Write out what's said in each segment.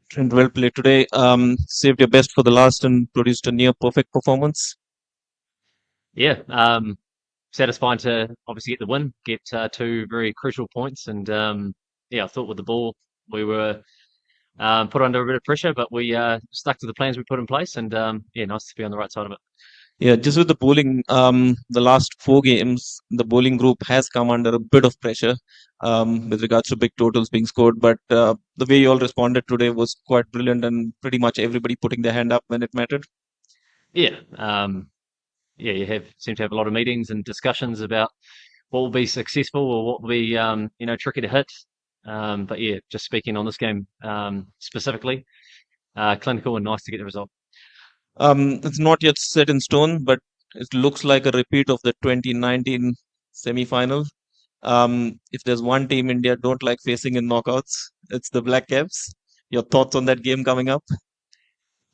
Trent, well played today. Saved your best for the last and produced a near perfect performance. Yeah, satisfying to obviously get the win, get two very crucial points, and yeah, I thought with the ball we were put under a bit of pressure, but we stuck to the plans we put in place, and yeah, nice to be on the right side of it. Yeah, just with the bowling, the last 4 games, the bowling group has come under a bit of pressure with regards to big totals being scored. But the way you all responded today was quite brilliant, and pretty much everybody putting their hand up when it mattered. Yeah, yeah, you have seem to have a lot of meetings and discussions about what will be successful or what will be tricky to hit. But yeah, just speaking on this game specifically, clinical and nice to get the result. It's not yet set in stone, but it looks like a repeat of the 2019 semi-final. If there's one team India don't like facing in knockouts, it's the Black Caps. Your thoughts on that game coming up?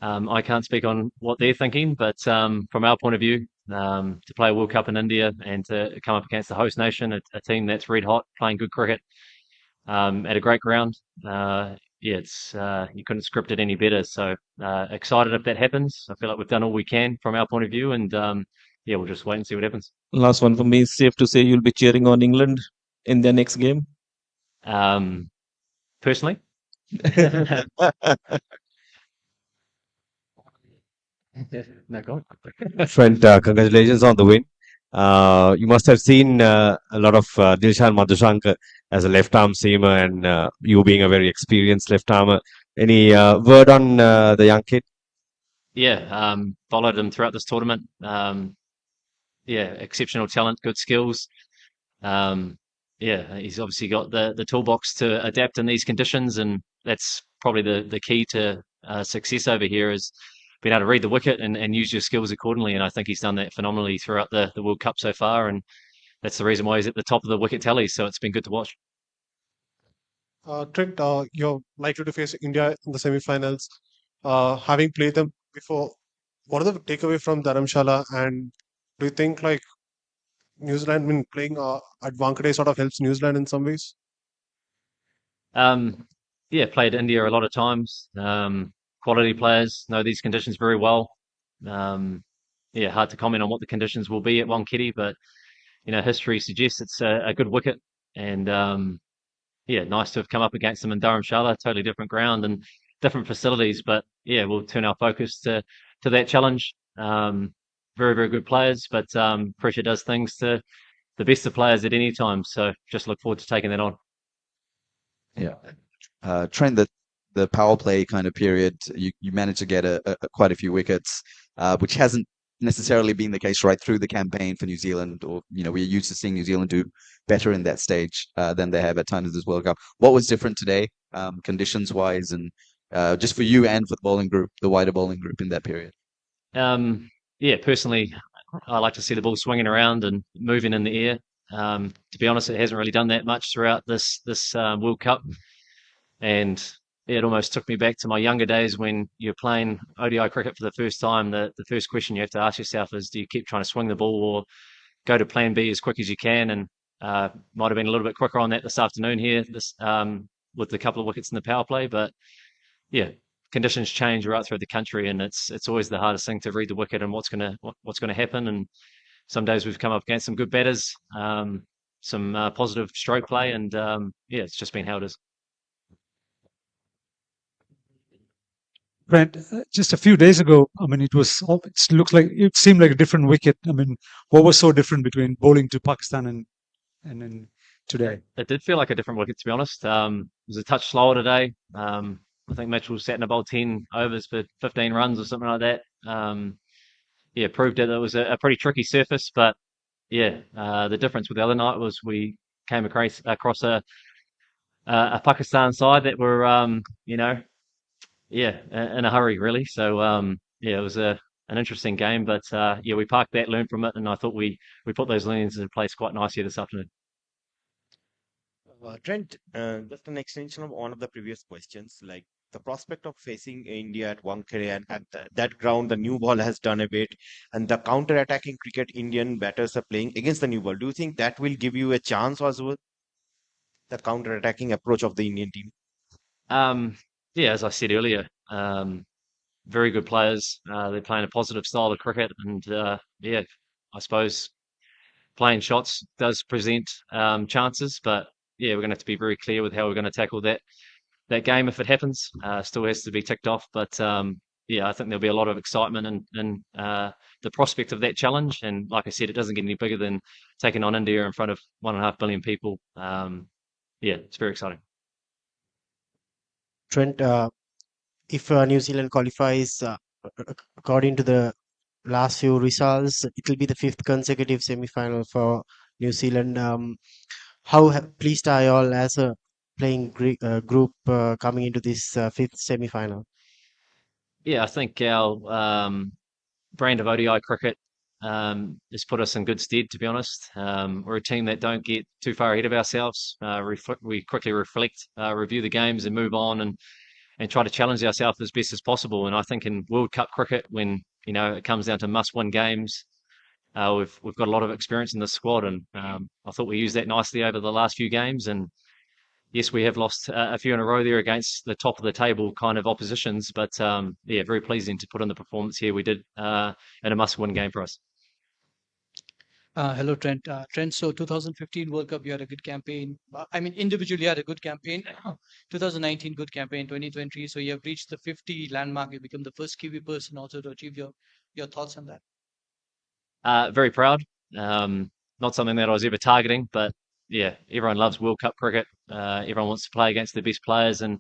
I can't speak on what they're thinking, but from our point of view, to play a World Cup in India and to come up against the host nation, a team that's red hot, playing good cricket at a great ground, yeah, it's you couldn't script it any better. So excited if that happens. I feel like we've done all we can from our point of view, and yeah, we'll just wait and see what happens. Last one for me. Safe to say you'll be cheering on England in their next game. Um, personally, no, go on. Friend, congratulations on the win. You must have seen a lot of Dilshan Madhushankar as a left arm seamer, and you being a very experienced left armer. Any word on the young kid? Yeah, followed him throughout this tournament. Yeah, exceptional talent, good skills. Um, yeah, he's obviously got the toolbox to adapt in these conditions, and that's probably the key to success over here is being able to read the wicket and use your skills accordingly. And I think he's done that phenomenally throughout the World Cup so far, and that's the reason why he's at the top of the wicket tally. So it's been good to watch. Trent, you're likely to face India in the semi-finals. Having played them before, what are the takeaway from Dharamshala? And do you think like New Zealand, I mean, playing at Wankhede sort of helps New Zealand in some ways? Um, yeah, played India a lot of times. Quality players know these conditions very well. Um, yeah, hard to comment on what the conditions will be at Wankhede, but history suggests it's a good wicket, and yeah, nice to have come up against them in Dharamshala. Totally different ground and different facilities, but yeah, we'll turn our focus to that challenge. Very very good players, but pressure does things to the best of players at any time. So just look forward to taking that on. Yeah. Trent, the power play kind of period, you managed to get quite a few wickets, which hasn't necessarily been the case right through the campaign for New Zealand. Or we're used to seeing New Zealand do better in that stage than they have at times this World Cup. What was different today, conditions wise, and just for you and for the bowling group, the wider bowling group in that period? Yeah, personally, I like to see the ball swinging around and moving in the air. To be honest, it hasn't really done that much throughout this World Cup, and it almost took me back to my younger days when you're playing ODI cricket for the first time. The first question you have to ask yourself is, do you keep trying to swing the ball or go to plan B as quick as you can? And might have been a little bit quicker on that this afternoon here, with a couple of wickets in the power play. But yeah, conditions change right through the country, and it's always the hardest thing to read the wicket and what's gonna happen. And some days we've come up against some good batters, some positive stroke play, and yeah, it's just been how it is. Brent, just a few days ago, I mean, it seemed like a different wicket. I mean, what was so different between bowling to Pakistan and then today? It did feel like a different wicket, to be honest. It was a touch slower today. I think Mitchell sat in about 10 overs for 15 runs or something like that. Yeah, proved that it was a pretty tricky surface, but yeah, the difference with the other night was we came across a Pakistan side that were, yeah, in a hurry really. So yeah, it was an interesting game, but yeah, we parked that, learned from it, and I thought we put those learnings in place quite nicely this afternoon. Trent, just an extension of one of the previous questions, like the prospect of facing India at Wankhede and at that ground, the new ball has done a bit, and the counter-attacking cricket Indian batters are playing against the new ball. Do you think that will give you a chance as well? The counter-attacking approach of the Indian team. Yeah, as I said earlier, very good players. They're playing a positive style of cricket, and yeah, I suppose playing shots does present chances, but yeah, we're going to have to be very clear with how we're going to tackle that game if it happens. Still has to be ticked off, but yeah, I think there'll be a lot of excitement and the prospect of that challenge. And like I said, it doesn't get any bigger than taking on India in front of 1.5 billion people. Yeah, it's very exciting. Trent, if New Zealand qualifies according to the last few results, it will be the fifth consecutive semi-final for New Zealand. How pleased are you all as a playing group coming into this fifth semi-final? Yeah, I think our brand of ODI cricket has put us in good stead, to be honest. We're a team that don't get too far ahead of ourselves. We quickly reflect, review the games, and move on and try to challenge ourselves as best as possible. And I think in World Cup cricket, when it comes down to must-win games, we've got a lot of experience in the squad, and I thought we used that nicely over the last few games. And yes, we have lost a few in a row there against the top of the table kind of oppositions, but yeah, very pleasing to put in the performance here we did in a must-win game for us. Hello, Trent. Trent, so 2015 World Cup, you had a good campaign. I mean, individually, you had a good campaign. 2019, good campaign. 2020, so you have reached the 50 landmark. You become the first Kiwi person also to achieve your thoughts on that. Very proud. Not something that I was ever targeting, but yeah, everyone loves World Cup cricket. Everyone wants to play against the best players and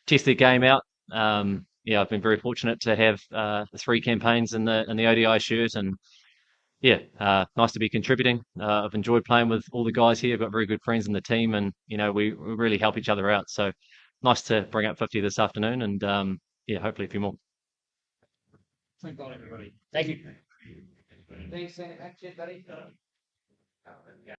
test their game out. Yeah, I've been very fortunate to have the 3 campaigns in the ODI shirt, and yeah, nice to be contributing. I've enjoyed playing with all the guys here. I've got very good friends in the team, and we really help each other out. So nice to bring up 50 this afternoon, and yeah, hopefully a few more. Thank you, everybody. Thank you. Thanks, buddy.